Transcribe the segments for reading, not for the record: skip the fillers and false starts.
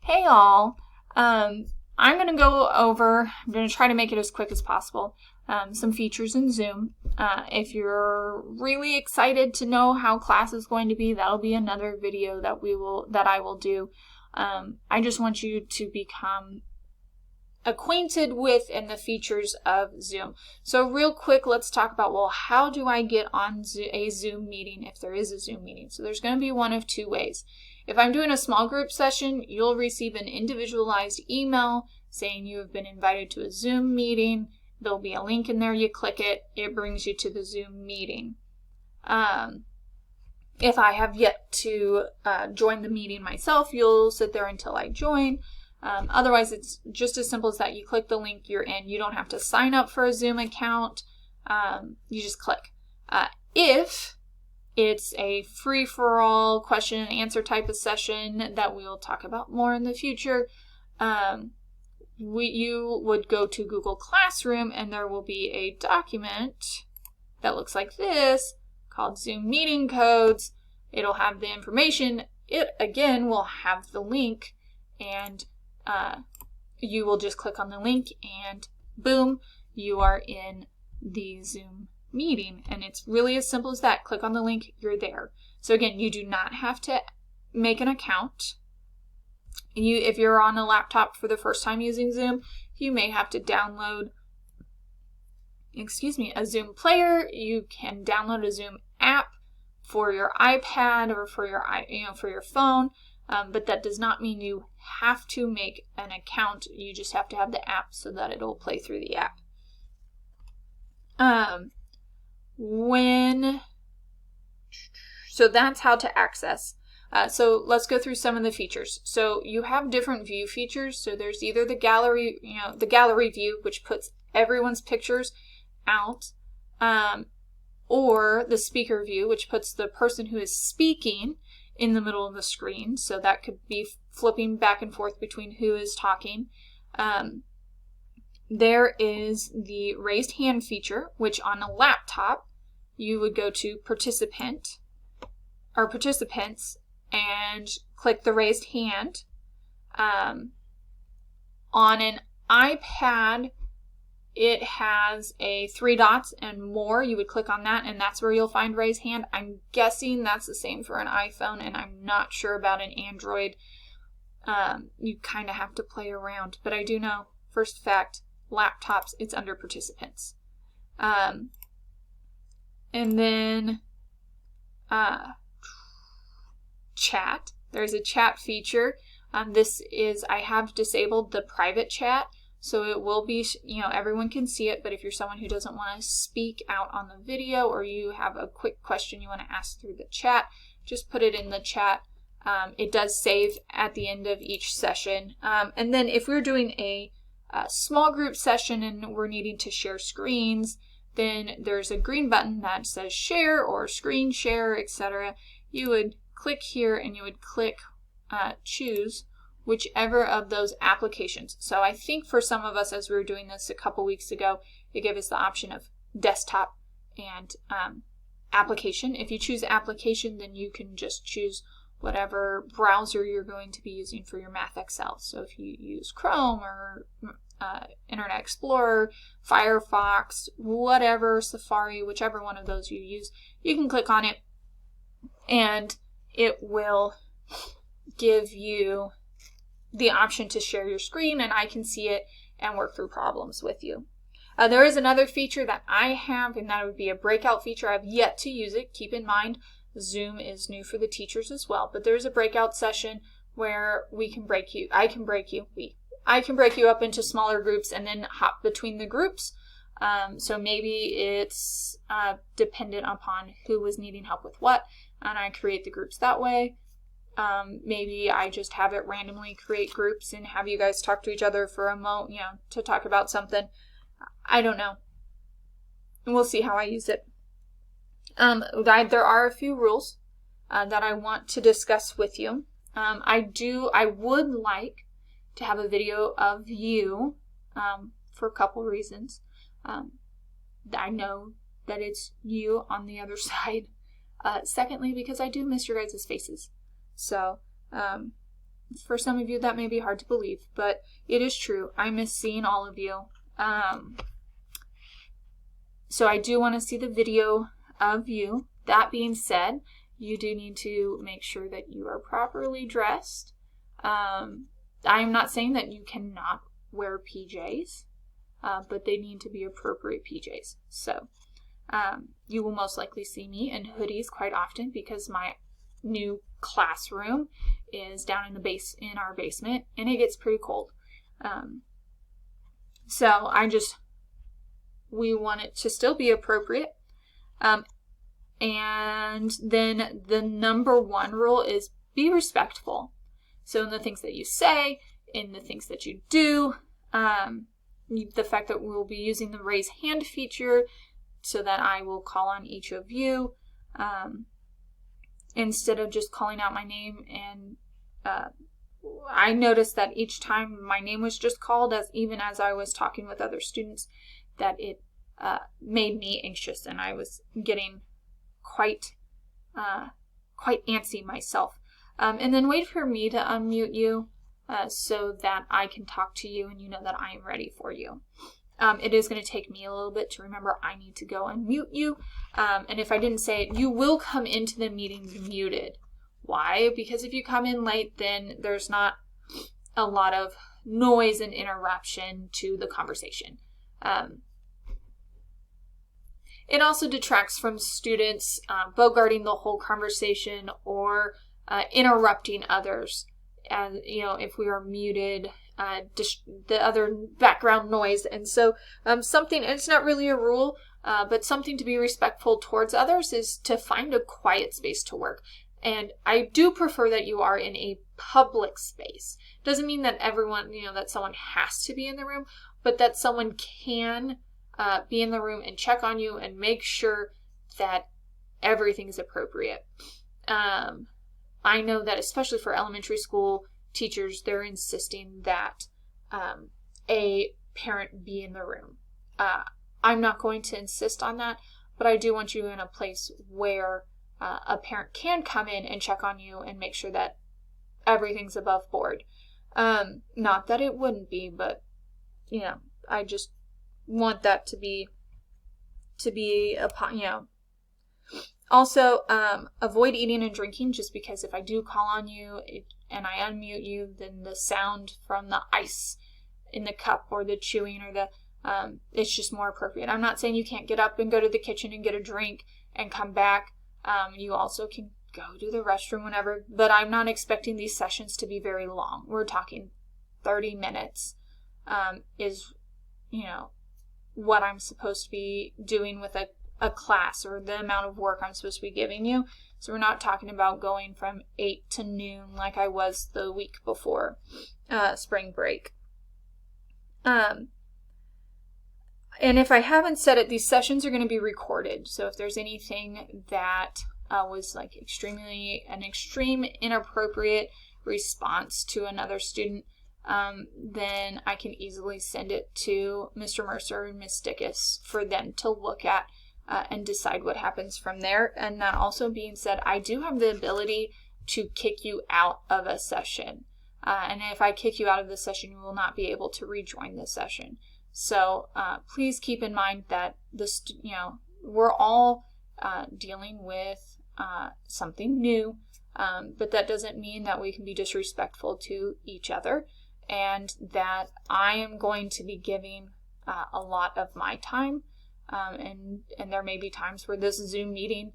Hey all, I'm going to go over, I'm going to try to make it as quick as possible, some features in Zoom. If you're really excited to know how class is going to be, that'll be another video that I will do. I just want you to become acquainted with and the features of Zoom. So real quick, let's talk about, well, how do I get on a Zoom meeting if there is a Zoom meeting? So there's going to be one of two ways. If I'm doing a small group session, you'll receive an individualized email saying you have been invited to a Zoom meeting. There'll be a link in there, you click it, it brings you to the Zoom meeting. If I have yet to join the meeting myself, you'll sit there until I join. Otherwise, it's just as simple as that. You click the link, you're in. You don't have to sign up for a Zoom account. You just click. If it's a free-for-all question and answer type of session that we'll talk about more in the future, you would go to Google Classroom and there will be a document that looks like this called Zoom Meeting Codes. It'll have the information. It, again, will have the link, and you will just click on the link and boom, you are in the Zoom meeting. And it's really as simple as that. Click on the link, you're there. So again, you do not have to make an account. If you're on a laptop for the first time using Zoom, you may have to download, a Zoom player. You can download a Zoom app for your iPad or for your phone. But that does not mean you have to make an account. You just have to have the app so that it'll play through the app. So that's how to access. So let's go through some of the features. So you have different view features. So there's either the gallery view, which puts everyone's pictures out, or the speaker view, which puts the person who is speaking in the middle of the screen. So that could be flipping back and forth between who is talking. There is the raised hand feature, which on a laptop, you would go to participants and click the raised hand. On an iPad, it has a 3 dots and more. You would click on that, and that's where you'll find raise hand. I'm guessing that's the same for an iPhone, and I'm not sure about an Android. You kind of have to play around, but I do know, first fact, laptops, it's under participants. And then chat. There's a chat feature. I have disabled the private chat. So it will be, everyone can see it, but if you're someone who doesn't want to speak out on the video, or you have a quick question you want to ask through the chat, just put it in the chat. It does save at the end of each session. And then if we're doing a small group session and we're needing to share screens, then there's a green button that says share or screen share, etc. You would click here and you would click choose whichever of those applications. So I think for some of us, as we were doing this a couple weeks ago, it gave us the option of desktop and application. If you choose application, then you can just choose whatever browser you're going to be using for your Math Excel. So if you use Chrome or Internet Explorer, Firefox, whatever, Safari, whichever one of those you use, you can click on it and it will give you the option to share your screen, and I can see it and work through problems with you. There is another feature that I have, and that would be a breakout feature. I've yet to use it. Keep in mind, Zoom is new for the teachers as well, but there's a breakout session where I can break you up into smaller groups and then hop between the groups. So maybe it's dependent upon who was needing help with what, and I create the groups that way. Maybe I just have it randomly create groups and have you guys talk to each other for a moment, to talk about something. I don't know. We'll see how I use it. There are a few rules that I want to discuss with you. I would like to have a video of you for a couple reasons. I know that it's you on the other side. Secondly, because I do miss your guys' faces. So For some of you, that may be hard to believe, but it is true. I miss seeing all of you. So I do want to see the video of you. That being said, you do need to make sure that you are properly dressed. I'm not saying that you cannot wear PJs, but they need to be appropriate PJs. So you will most likely see me in hoodies quite often because my new classroom is down in our basement, and it gets pretty cold. So we want it to still be appropriate. And then the number one rule is be respectful. So in the things that you say, in the things that you do, the fact that we'll be using the raise hand feature so that I will call on each of you instead of just calling out my name. And I noticed that each time my name was just called, even as I was talking with other students, that it made me anxious, and I was getting quite antsy myself. And then wait for me to unmute you so that I can talk to you and you know that I am ready for you. It is going to take me a little bit to remember I need to go unmute you. And if I didn't say it, you will come into the meeting muted. Why? Because if you come in late, then there's not a lot of noise and interruption to the conversation. It also detracts from students bogarting the whole conversation or interrupting others. And, if we are muted, the other background noise. And so it's not really a rule, but something to be respectful towards others is to find a quiet space to work. And I do prefer that you are in a public space. Doesn't mean that everyone, that someone has to be in the room, but that someone can be in the room and check on you and make sure that everything is appropriate. I know that especially for elementary school teachers, they're insisting that a parent be in the room. I'm not going to insist on that, but I do want you in a place where a parent can come in and check on you and make sure that everything's above board. Not that it wouldn't be, but I just want that to be Also, avoid eating and drinking, just because if I do call on you and I unmute you, then the sound from the ice in the cup or the chewing or it's just more appropriate. I'm not saying you can't get up and go to the kitchen and get a drink and come back. You also can go to the restroom whenever, but I'm not expecting these sessions to be very long. We're talking 30 minutes is, what I'm supposed to be doing with a class, or the amount of work I'm supposed to be giving you. So we're not talking about going from 8 to noon like I was the week before spring break. And if I haven't said it, these sessions are going to be recorded. So if there's anything that was like an extreme inappropriate response to another student, then I can easily send it to Mr. Mercer and Ms. Dickus for them to look at and decide what happens from there. And that also being said, I do have the ability to kick you out of a session. And if I kick you out of the session, you will not be able to rejoin the session. So please keep in mind that we're all dealing with something new, but that doesn't mean that we can be disrespectful to each other, and that I am going to be giving a lot of my time, and there may be times where this Zoom meeting,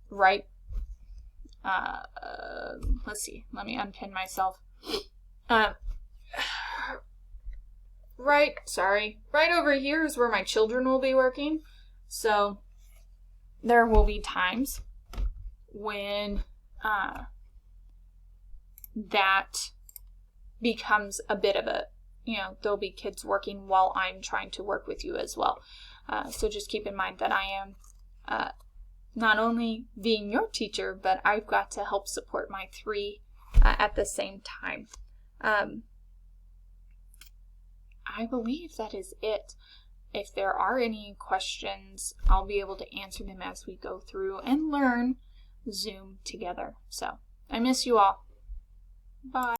let's see, let me unpin myself. Right over here is where my children will be working. So there will be times when that becomes a bit of there'll be kids working while I'm trying to work with you as well. So just keep in mind that I am not only being your teacher, but I've got to help support my 3 at the same time. I believe that is it. If there are any questions, I'll be able to answer them as we go through and learn Zoom together. So I miss you all. Bye.